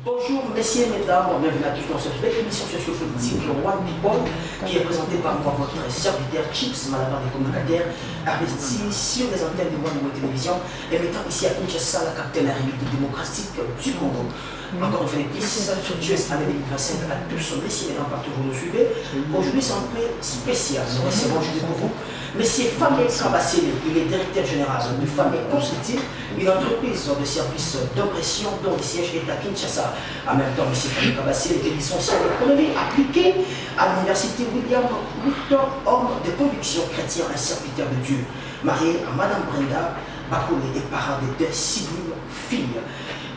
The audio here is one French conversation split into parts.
Bonjour messieurs, mesdames, bienvenue à tous dans cette belle émission sociopolitique One People qui est présentée par moi, votre serviteur Chips, malabar des communicateurs, investi sur les antennes de One Télévision et mettant ici à Kinshasa la capitale de la République démocratique du Congo. Encore une fois de plus, fructueuse année 2025 à tous, messieurs, mesdames, partout où vous nous suivez. Aujourd'hui c'est un peu spécial, nous recevons aujourd'hui pour vous Monsieur Famé Kabassele, il est directeur général de Famé Consulting, une entreprise de services d'impression dont le siège est à Kinshasa. En même temps, Monsieur Famé Kabassele est licencié en économie appliquée à l'université William Victor, homme de conviction chrétien et serviteur de Dieu. Marié à Madame Brenda Bakoulé et parent de 2 sublimes filles.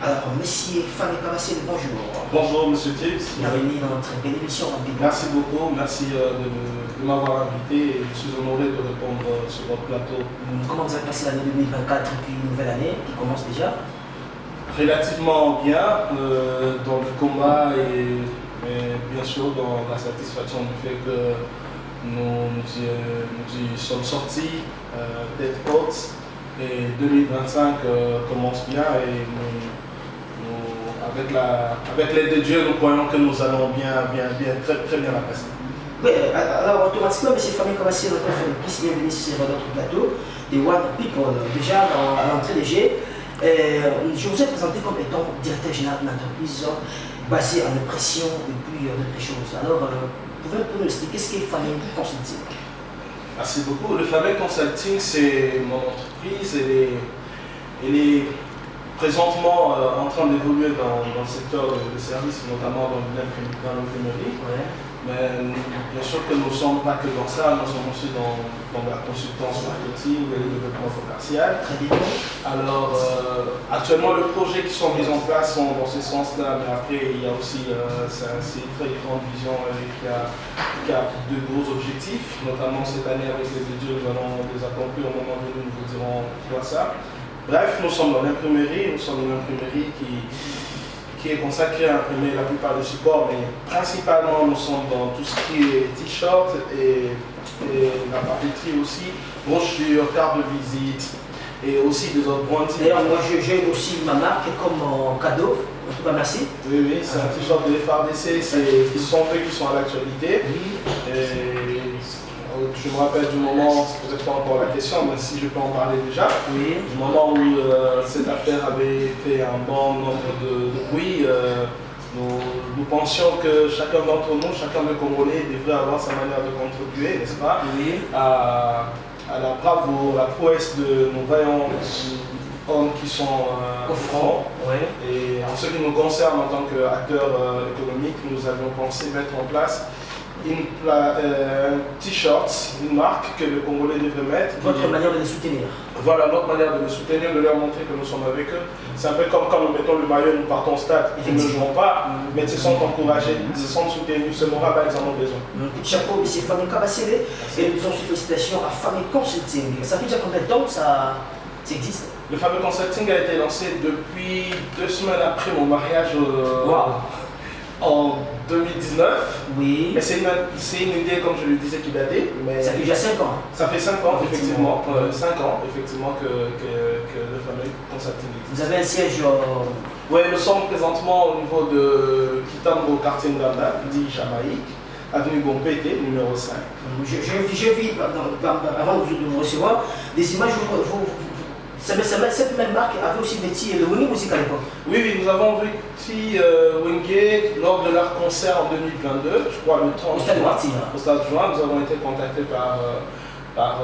Alors, Monsieur Famé Kabassele, bonjour. Bonjour, Monsieur Chips. Bienvenue dans notre belle émission. Merci beaucoup, merci de m'avoir invité et je suis honoré de répondre sur votre plateau. Comment vous avez passé l'année 2024 et puis une nouvelle année qui commence déjà? Relativement bien, dans le combat mais bien sûr dans la satisfaction du fait que nous y sommes sortis tête haute et 2025 commence bien et avec l'aide de Dieu, nous croyons que nous allons très bien la passer. Oui, alors automatiquement, M. Famé Kabassele, notre plus bienvenue sur notre plateau de One People. Déjà, à l'entrée de G, je vous ai présenté comme étant directeur général d'une entreprise basée en impression et puis d'autres choses. Alors, pouvez-vous nous expliquer ce qu'est Famé Consulting? Merci beaucoup. Le Famé Consulting, c'est mon entreprise. Elle est présentement en train d'évoluer dans le secteur de services, notamment dans l'imprimerie. Ouais. Mais bien sûr que nous ne sommes pas que dans ça, nous sommes aussi dans la consultance marketing et le développement commercial. Très bien. Alors, actuellement, les projets qui sont mis en place sont dans ce sens-là, mais après, il y a aussi c'est une très grande vision qui a de gros objectifs, notamment cette année avec les études, nous allons les accomplir au moment venu, nous vous dirons quoi ça. Bref, nous sommes dans l'imprimerie, nous sommes une imprimerie qui est consacrée à imprimer la plupart des supports, mais principalement nous sommes dans tout ce qui est t-shirt et la papeterie aussi, brochures, cartes de visite et aussi des autres brandings. D'ailleurs, moi j'ai aussi ma marque comme cadeau, en tout cas merci. Oui, c'est un t-shirt de FRDC, ce sont eux qui sont à l'actualité. Oui. Je me rappelle du moment, c'est peut-être pas encore la question, mais si je peux en parler déjà, oui. Du moment où cette affaire avait fait un bon nombre de bruit, nous pensions que chacun d'entre nous, chacun des Congolais devrait avoir sa manière de contribuer, n'est-ce pas, oui. à la bravoure, la prouesse de nos vaillants hommes qui sont au front. Ouais. Et en ce qui nous concerne en tant qu'acteurs économiques, nous avions pensé mettre en place un t-shirt, une marque que le Congolais devrait mettre. Votre manière de les soutenir. Voilà, notre manière de les soutenir, de leur montrer que nous sommes avec eux. C'est un peu comme quand nous mettons le maillot et nous partons au stade. Ils ne joueront pas, mais ils se sont encouragés, ils se sont soutenus. Ce moral, ils en ont besoin. Chapeau, M. Famé Kabassele, et nous avons félicitations à Famé Consulting. Ça fait déjà combien de temps que ça existe? Le Famé Consulting a été lancé depuis 2 semaines après mon mariage. En 2019, oui. Mais c'est une idée, comme je le disais, qui datait. Mais ça fait déjà 5 ans. Ça fait 5 ans, effectivement. 5 ans, effectivement, que le Famé Consulting existe. Vous avez un siège Oui, nous sommes présentement au niveau de Kitambo, quartier Ndanda, dit Jamaïque, avenue Gompété, numéro 5. J'ai vu, avant de vous recevoir, des images où cette même marque avait aussi vêtu le Wingé Music à l'époque. Oui, nous avons vêtu Wingé lors de leur concert en 2022, je crois le 30 juin. Au Stade Juin, nous avons été contactés par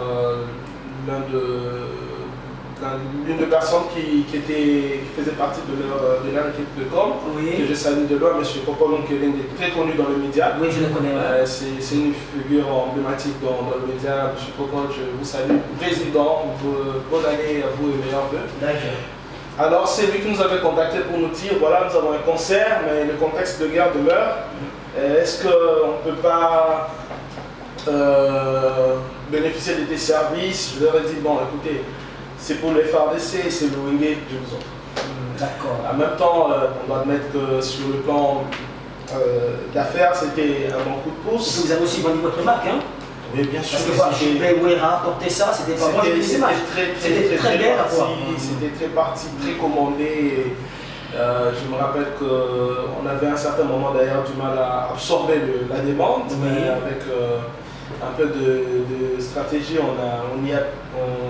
l'une des personnes qui faisait partie de leur équipe de com, oui. Que je salue de loin, M. Popolon Keleng, très connu dans les médias. Oui, je le connais. C'est une figure emblématique dans le média. M. Popolon, je vous salue. Président, bonne année à vous et meilleurs vœux. D'accord. Alors, c'est lui qui nous avait contacté pour nous dire voilà, nous avons un concert, mais le contexte de guerre demeure. Est-ce qu'on ne peut pas bénéficier de tes services? Je leur ai dit bon, écoutez, c'est pour les FRDC, c'est le Wingé, je vous offre. D'accord. En même temps, on doit admettre que sur le plan d'affaires, c'était un bon coup de pouce. Vous avez aussi vendu votre marque, hein? Oui, bien sûr. Parce que Gilbert Ouera portait ça, c'était pas moi, j'ai des images. C'était très bien à voir. C'était très parti, très commandé. Je me rappelle qu'on avait à un certain moment d'ailleurs du mal à absorber la demande, mais avec un peu de stratégie, on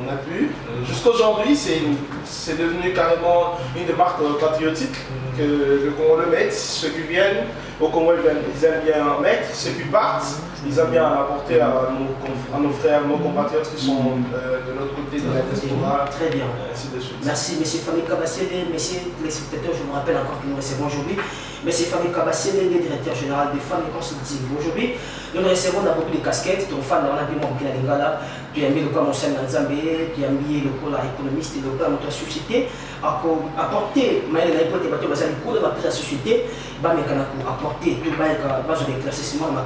a pu. Jusqu'aujourd'hui, c'est devenu carrément une marque patriotique que le Congo le mette. Ceux qui viennent au Congo, ils aiment bien en mettre. Ceux qui partent, ils aiment bien apporter à nos frères, nos compatriotes qui sont de l'autre côté de la diaspora. Très bien. Ainsi de suite. Merci, M. Fami Kabasele, messieurs les spectateurs, je me rappelle encore que nous recevons aujourd'hui M. Fami Kabasele, le directeur général des femmes et consulting. Aujourd'hui, nous recevons dans beaucoup de casquettes, ton fan dans l'ambient Burkina Lingala, tu as mis le cas Monsen Nzambé, tu as mis le cas économiste et le cas notre société, apporter, mais il a été battu dans la société, apporter tout le éclaircissement, ma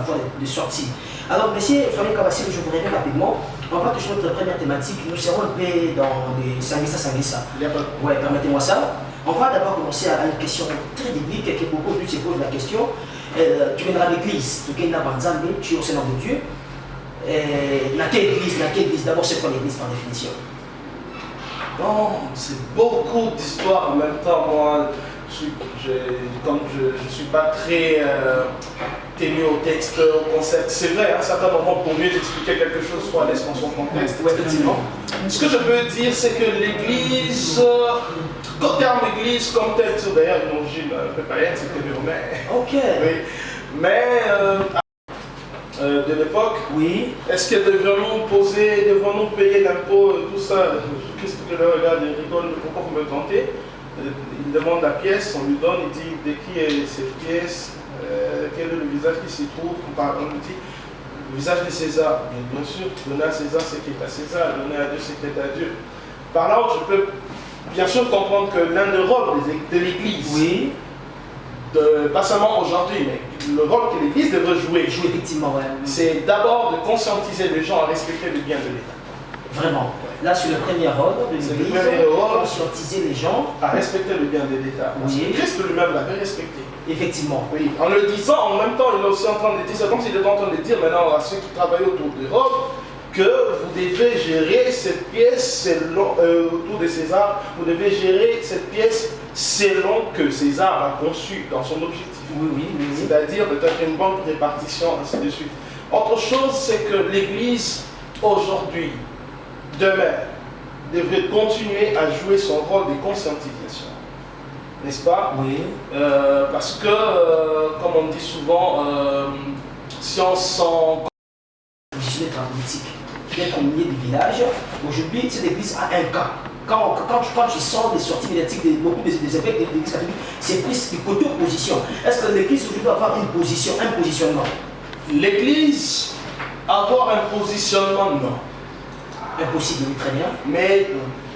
voie de sortie. Alors, M. Fami Kabasele, je vous reviens rapidement. On va toucher notre première thématique. Nous serons un peu dans les Sanguissa. Ouais, permettez-moi ça. On va d'abord commencer à une question très biblique que beaucoup de se posent la question. Tu viendras à l'église, tu viens à Nzambe, tu es au Seigneur de Dieu. Laquelle église? D'abord, c'est quoi l'église par définition? Non, c'est beaucoup d'histoires en même temps. Moi, comme je ne suis pas très tenu au texte, au concept, c'est vrai, à un certain moment, pour mieux expliquer quelque chose, il faut aller dans son contexte. Oui, effectivement. Ce que je peux dire, c'est que l'église, le terme église comme tel, d'ailleurs, l'origine un peu païenne, c'était les Romains. Ok. Oui. Mais de l'époque, oui. Est-ce que devons nous payer l'impôt, tout ça? Christ que le regarde, il rigole, pourquoi vous me tentez? Il demande la pièce, on lui donne, il dit de qui est cette pièce, quel est le visage qui s'y trouve. On lui dit le visage de César. Mais bien sûr, donner à César ce qui est à César, donner à Dieu ce qui est à Dieu. Par là, je peux bien sûr comprendre que l'un des rôles de l'Église, oui. Pas seulement aujourd'hui, mais le rôle que l'Église devrait jouer, effectivement, ouais. C'est d'abord de conscientiser les gens à respecter le bien de l'État. Vraiment. Là, sur le premier ordre de l'Église, conscientiser les gens à respecter le bien de l'État. Parce que Christ lui-même l'avait respecté. Effectivement. Oui. En le disant, en même temps, il est aussi en train de dire, c'est comme s'il était en train de dire maintenant à ceux qui travaillent autour de Rome, que vous devez gérer cette pièce autour de César, vous devez gérer cette pièce selon que César a conçu dans son objectif. Oui. C'est-à-dire de faire une bonne répartition, ainsi de suite. Autre chose, c'est que l'Église, aujourd'hui, demain, devrait continuer à jouer son rôle de conscientisation. N'est-ce pas? Oui. Parce que, comme on dit souvent, si on s'en... Je vais être en politique. D'être au milieu du village. Aujourd'hui, cette église a un cas. Quand je sors des sorties médiatiques de beaucoup des évêques de l'église catholique, c'est plus du côté opposition. Est-ce que l'église aujourd'hui doit avoir une position, un positionnement? L'église, avoir un positionnement, non. Impossible, oui, très bien. Mais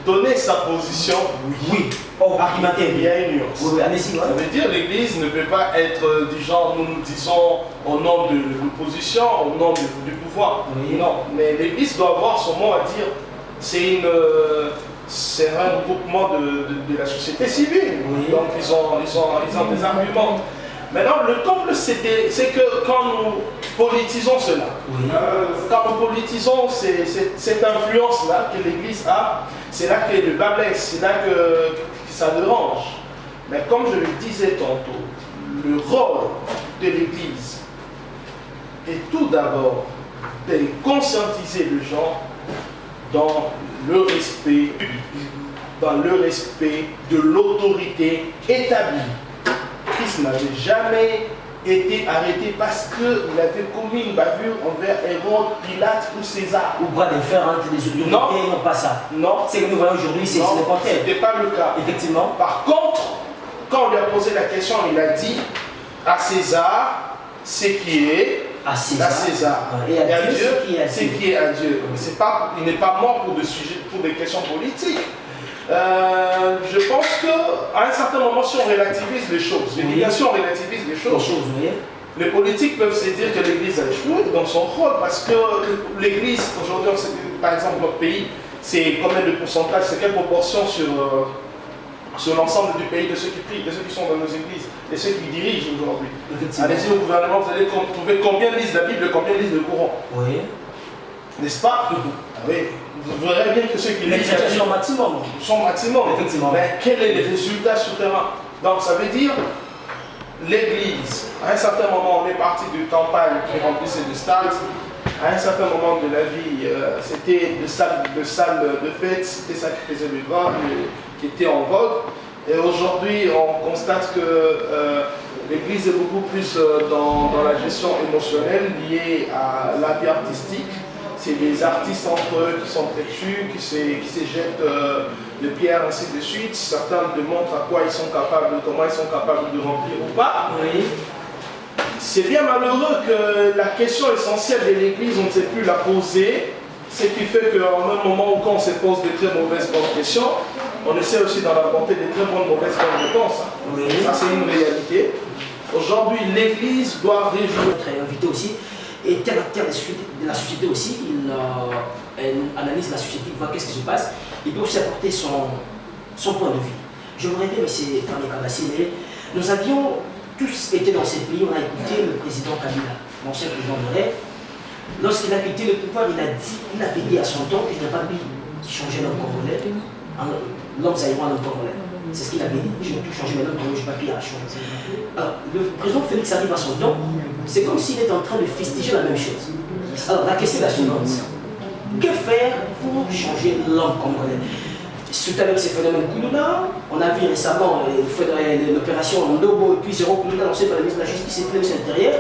donner sa position, oui. Oh, argumentaire. Il y a une nuance. Oui, allez-y. Ça veut dire l'église ne peut pas être du genre, nous disons au nom de l'opposition, au nom du pouvoir. Oui. Non, mais l'église doit avoir son mot à dire. C'est un groupement de la société civile. Oui. Donc ils ont des arguments. Maintenant, le comble, c'est que quand nous politisons cela, quand nous politisons cette influence-là que l'Église a, c'est là que le bas blesse, c'est là que ça dérange. Mais comme je le disais tantôt, le rôle de l'Église est tout d'abord de conscientiser les gens dans le respect de l'autorité établie. Christ n'avait jamais été arrêté parce qu'il avait commis une bavure envers Hérode, Pilate ou César. Ou bras de fer entre les autorités, non pas ça. Non. C'est que nous voyons aujourd'hui, c'est le contraire. Ce n'était pas le cas. Effectivement. Par contre, quand on lui a posé la question, il a dit à César ce qui est à César. Et à Dieu ce qui est à Dieu. Il n'est pas mort pour des questions politiques. Je pense qu'à un certain moment, si on relativise les choses, l'éducation relativise les choses. Les politiques peuvent se dire que l'Église a échoué dans son rôle parce que l'Église, aujourd'hui, par exemple, notre pays, c'est combien de pourcentage, c'est quelle proportion sur l'ensemble du pays de ceux qui prient, de ceux qui sont dans nos églises et ceux qui dirigent aujourd'hui. Allez-y au gouvernement, vous allez trouver combien lisent la Bible, combien lisent le Coran. Oui. N'est-ce pas? Ah oui, vous verrez bien que ceux qui Les lisent chrétiens sont maximum. son maximum. Effectivement. Mais quel est le résultat sur le terrain? Donc ça veut dire l'Église. À un certain moment, on est parti de campagne qui remplissait de stades. À un certain moment de la vie, c'était de salles de fête, c'était ça qui faisait le vent, qui était en vogue. Et aujourd'hui, on constate que l'Église est beaucoup plus dans la gestion émotionnelle liée à la vie artistique. C'est des artistes entre eux qui sont têtus, qui se jettent de pierres, ainsi de suite. Certains démontrent à quoi ils sont capables, comment ils sont capables de remplir ou pas. Oui. C'est bien malheureux que la question essentielle de l'Église, on ne sait plus la poser. Ce qui fait qu'en un moment où on se pose de très mauvaises bonnes questions, on essaie aussi d'en apporter de très bonnes mauvaises bonnes réponses. Oui. Ça, c'est une réalité. Aujourd'hui, l'Église doit réjouir. Notre invité aussi est un acteur de la société aussi. Elle analyse la société, il voit qu'est-ce qui se passe. Il peut aussi apporter son point de vue. Je vous répète, M. Fani Kabassi, mais nous avions tous été dans ces pays, on a écouté le président Kabila, l'ancien président de RAID. Lorsqu'il a quitté le pouvoir, il avait dit à son temps qu'il n'y a pas lui qui changeait l'homme congolais, l'homme zaïrois, l'homme congolais. C'est ce qu'il avait dit. Je vais tout changer maintenant, je n'ai pas pu à changer. Alors, le président Félix arrive à son temps, c'est comme s'il est en train de fustiger la même chose. Alors, la question est la suivante. Que faire pour changer l'homme congolais? Suite avec ces phénomènes Koulouna, on a vu récemment l'opération Ndobo et puis Zéro Koulouna lancée par le ministre de la Justice et du ministre de l'Intérieur.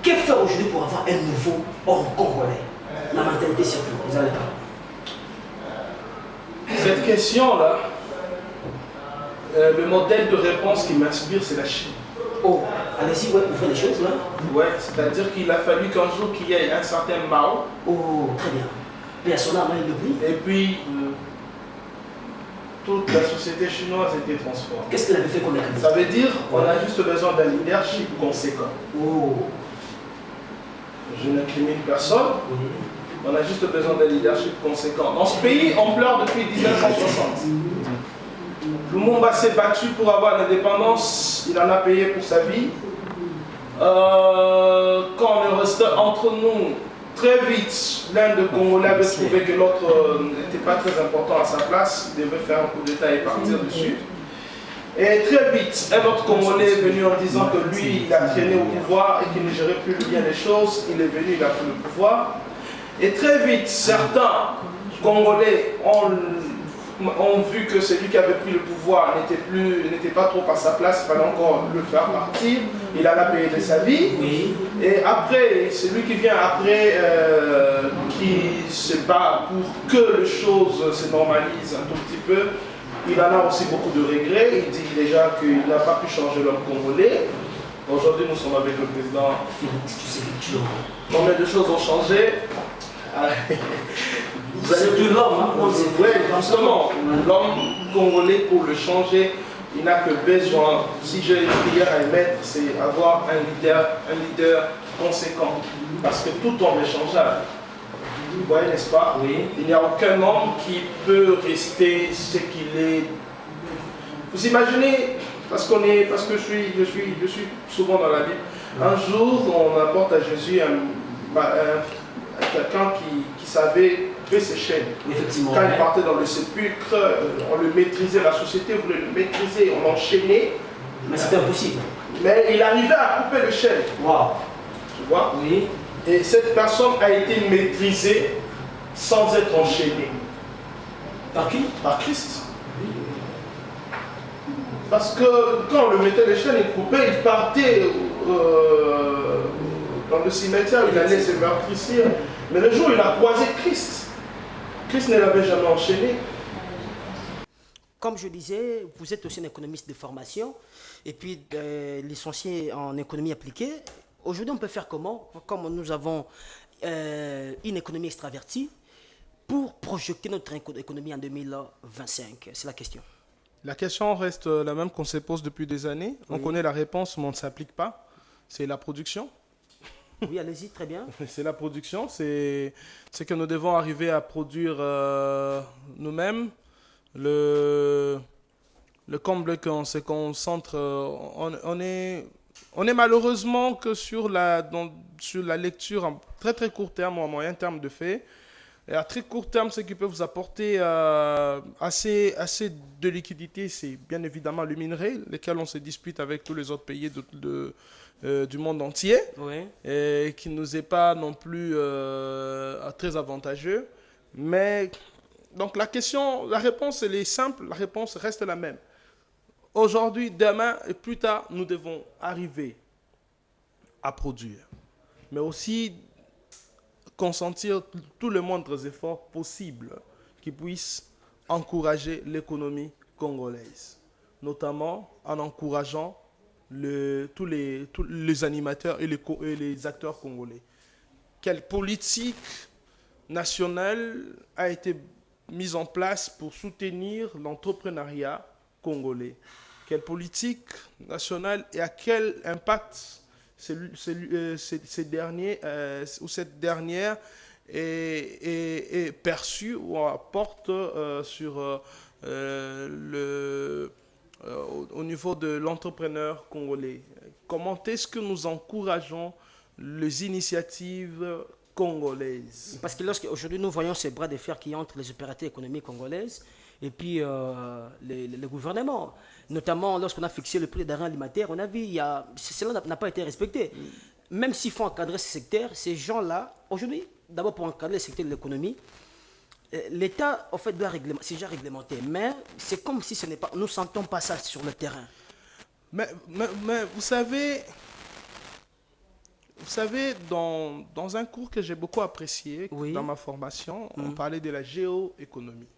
Que faire aujourd'hui pour avoir un nouveau homme congolais? La mentalité surtout, vous allez pas. Cette question-là, le modèle de réponse qui m'inspire, c'est la Chine. Oh, allez-y, ouais, vous faites des choses là? Ouais, c'est-à-dire qu'il a fallu qu'un jour qu'il y ait un certain Mao. Oh, très bien. Mais à son âme, il le prie. Et puis, toute la société chinoise était transformée. Qu'est-ce qu'il avait fait comme mécanisme? Ça veut dire qu'on a juste besoin d'un leadership conséquent. Oh. Je n'incrimine personne. Oui. On a juste besoin d'un leadership conséquent. Dans ce pays, on pleure depuis 1960. Lumumba s'est battu pour avoir l'indépendance. Il en a payé pour sa vie. Quand on est resté entre nous, très vite, l'un des Congolais avait trouvé que l'autre n'était pas très important à sa place. Il devait faire un coup d'État et partir dessus. Et très vite, un autre Congolais est venu en disant que lui, il a traîné au pouvoir et qu'il ne gérait plus bien les choses. Il est venu, il a pris le pouvoir. Et très vite, certains Congolais ont vu que celui qui avait pris le pouvoir n'était pas trop à sa place, il fallait encore le faire partir. Il en a payé de sa vie. Oui. Et après, celui qui vient après, qui se bat pour que les choses se normalisent un tout petit peu, il en a aussi beaucoup de regrets. Il dit déjà qu'il n'a pas pu changer l'homme congolais. Aujourd'hui, nous sommes avec le président. Combien de choses ont changé? C'est de l'homme, hein? Oui, justement, l'homme congolais, pour le changer, il n'a que besoin, si j'ai une prière à émettre, c'est avoir un leader conséquent. Parce que tout homme est changeable. Vous voyez, n'est-ce pas? Oui. Il n'y a aucun homme qui peut rester ce qu'il est. Vous imaginez, parce que je suis souvent dans la Bible, un jour on apporte à Jésus quelqu'un qui savait tuer ses chaînes. Effectivement. Quand il partait dans le sépulcre, on le maîtrisait, la société voulait le maîtriser, on l'enchaînait. Mais c'était impossible. Mais il arrivait à couper les chaînes. Waouh. Tu vois? Oui. Et cette personne a été maîtrisée sans être enchaînée. Par qui? Par Christ. Parce que quand on le mettait les chaînes, il coupait, il partait dans le cimetière, il allait se meurtrissir. Mais le jour où il a croisé Christ, Christ ne l'avait jamais enchaîné. Comme je disais, vous êtes aussi un économiste de formation et puis licencié en économie appliquée. Aujourd'hui, on peut faire comment? Comme nous avons une économie extravertie, pour projeter notre économie en 2025? C'est la question. La question reste la même qu'on se pose depuis des années. On connaît la réponse, mais on ne s'applique pas. C'est la production. Oui, allez-y, très bien. C'est la production. C'est que nous devons arriver à produire nous-mêmes. Le comble qu'on se concentre, on est On est malheureusement que sur la lecture en très très court terme ou en moyen terme de faits. Et à très court terme, ce qui peut vous apporter assez de liquidité, c'est bien évidemment le minerai, lesquels on se dispute avec tous les autres pays du monde entier, Oui. et qui ne nous est pas non plus très avantageux. Mais donc la réponse elle est simple, la réponse reste la même. Aujourd'hui, demain et plus tard, nous devons arriver à produire, mais aussi consentir tous les moindres efforts possibles qui puissent encourager l'économie congolaise, notamment en encourageant tous les animateurs et les acteurs congolais. Quelle politique nationale a été mise en place pour soutenir l'entrepreneuriat congolais? Quelle politique nationale et à quel impact cette dernière est perçue ou apporte au niveau de l'entrepreneur congolais? Comment est-ce que nous encourageons les initiatives congolaises? Parce que lorsqu'aujourd'hui nous voyons ces bras de fer qui entre les opérateurs économiques congolaises et puis le gouvernement, notamment lorsqu'on a fixé le prix des denrées alimentaires, on a vu, cela n'a pas été respecté. Même s'il faut encadrer ce secteur, ces gens-là, aujourd'hui, d'abord pour encadrer le secteur de l'économie, l'État, en fait, c'est déjà réglementé, mais c'est comme si nous ne sentons pas ça sur le terrain. Mais vous savez, dans un cours que j'ai beaucoup apprécié dans ma formation, on parlait de la géoéconomie.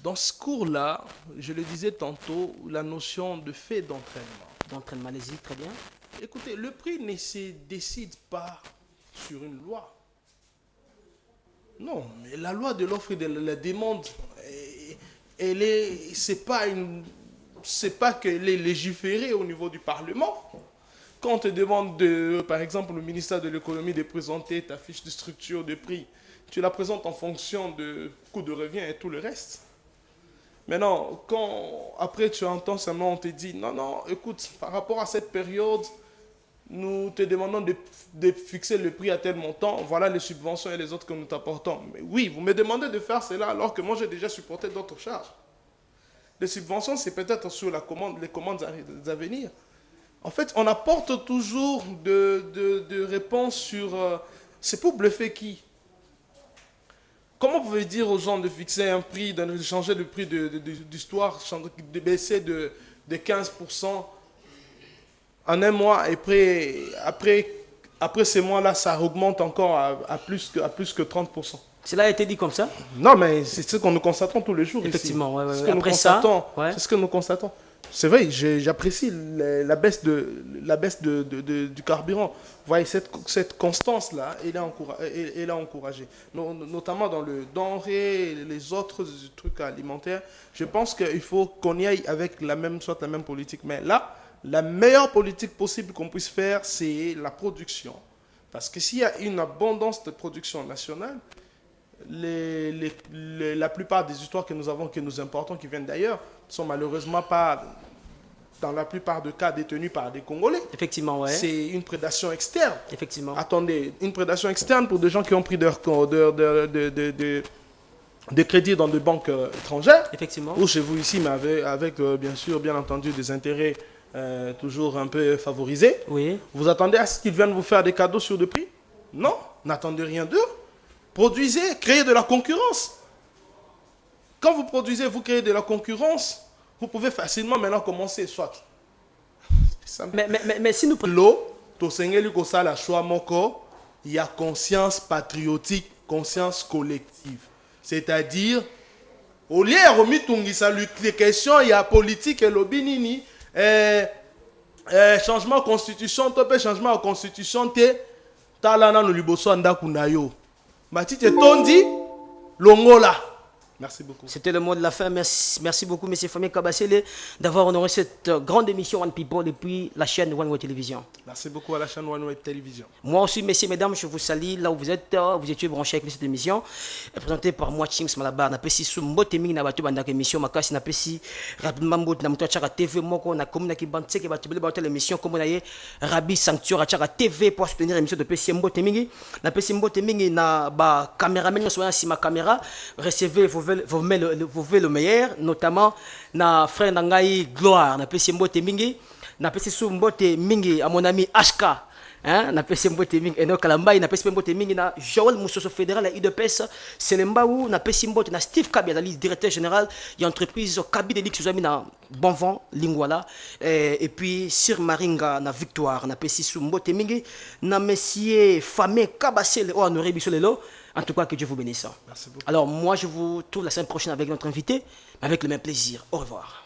Dans ce cours-là, je le disais tantôt, la notion de fait d'entraînement. D'entraînement, allez-y, très bien. Écoutez, le prix ne se décide pas sur une loi. Non, mais la loi de l'offre et de la demande, c'est pas qu'elle est légiférée au niveau du Parlement. Quand on te demande, par exemple, le ministère de l'économie de présenter ta fiche de structure de prix, tu la présentes en fonction de coût de revient et tout le reste. Maintenant, quand après tu entends seulement, on te dit, non, écoute, par rapport à cette période, nous te demandons de fixer le prix à tel montant, voilà les subventions et les autres que nous t'apportons. Mais oui, vous me demandez de faire cela alors que moi j'ai déjà supporté d'autres charges. Les subventions, c'est peut-être sur les commandes à venir. En fait, on apporte toujours de réponses sur... c'est pour bluffer qui? Comment vous pouvez dire aux gens de fixer un prix, de changer le prix d'histoire, de baisser de 15% en un mois et après ces mois-là, ça augmente encore à plus que 30%. Cela a été dit comme ça? Non, mais c'est ce que nous constatons tous les jours. Effectivement, ici. ouais. Après ça, c'est ce que nous constatons. C'est vrai, j'apprécie la baisse du carburant. Vous voyez, cette constance-là, elle est encouragée. Notamment dans le denrée et les autres trucs alimentaires. Je pense qu'il faut qu'on y aille avec la même politique. Mais là, la meilleure politique possible qu'on puisse faire, c'est la production. Parce que s'il y a une abondance de production nationale, la plupart des histoires que nous avons, que nous importons, qui viennent d'ailleurs, sont malheureusement pas, dans la plupart des cas, détenues par des Congolais. Effectivement, ouais. C'est une prédation externe. Effectivement. Attendez, une prédation externe pour des gens qui ont pris des crédits dans des banques étrangères. Effectivement. Ou chez vous ici, mais avec bien entendu, des intérêts toujours un peu favorisés. Oui. Vous attendez à ce qu'ils viennent vous faire des cadeaux sur le prix? Non, n'attendez rien d'eux. Produisez, créez de la concurrence. Quand vous produisez, vous créez de la concurrence, vous pouvez facilement maintenant commencer, soit. Mais si nous prenons... L'eau, il y a conscience patriotique, conscience collective. C'est-à-dire, au lieu de les questions, il y a politique et l'obinini, changement de constitution, changement de constitution, talana no liboso anda kunayo. Matite tondi longola. Merci beaucoup. C'était le mot de la fin. Merci beaucoup, M. Famille Kabasele, d'avoir honoré cette grande émission One People depuis la chaîne One Way Télévision. Merci beaucoup à la chaîne One Way Télévision. Moi aussi, messieurs, mesdames, je vous salue là où vous êtes. Vous étiez branchés avec cette émission, présentée par moi, Chims Malabar. Na pesi sous mbote mingi na batu bandaka émission makasi na pesi rapidement mbote na muto chaka TV moko na komuna ki bantse ke batu bele batu l'émission comme na ye Rabi Sanctuaire chaka TV pour soutenir l'émission de pesi mbote mingi na pesi mbote mingi na ba caméraman so si ma caméra recevez vous mettez le meilleur, notamment na frère Nangai Gloire na pesi mbote mingi na pesi sous mbote mingi à mon ami HK. Hein, na pesi mbote mingi eno kalambai na pesi mbote mingi na Joël Moussoso fédéral à IDPS Selembaou na pesi mbote na Steve Kabi directeur général de l'entreprise Kabi Delix Zami na bon vent Lingwala et puis Sir Maringa na Victoire na pesi sou mbote mingi na monsieur Famé Kabasele o honoré bisolelo. En tout cas, que Dieu vous bénisse. Merci beaucoup. Alors moi je vous trouve la semaine prochaine avec notre invité avec le même plaisir. Au revoir.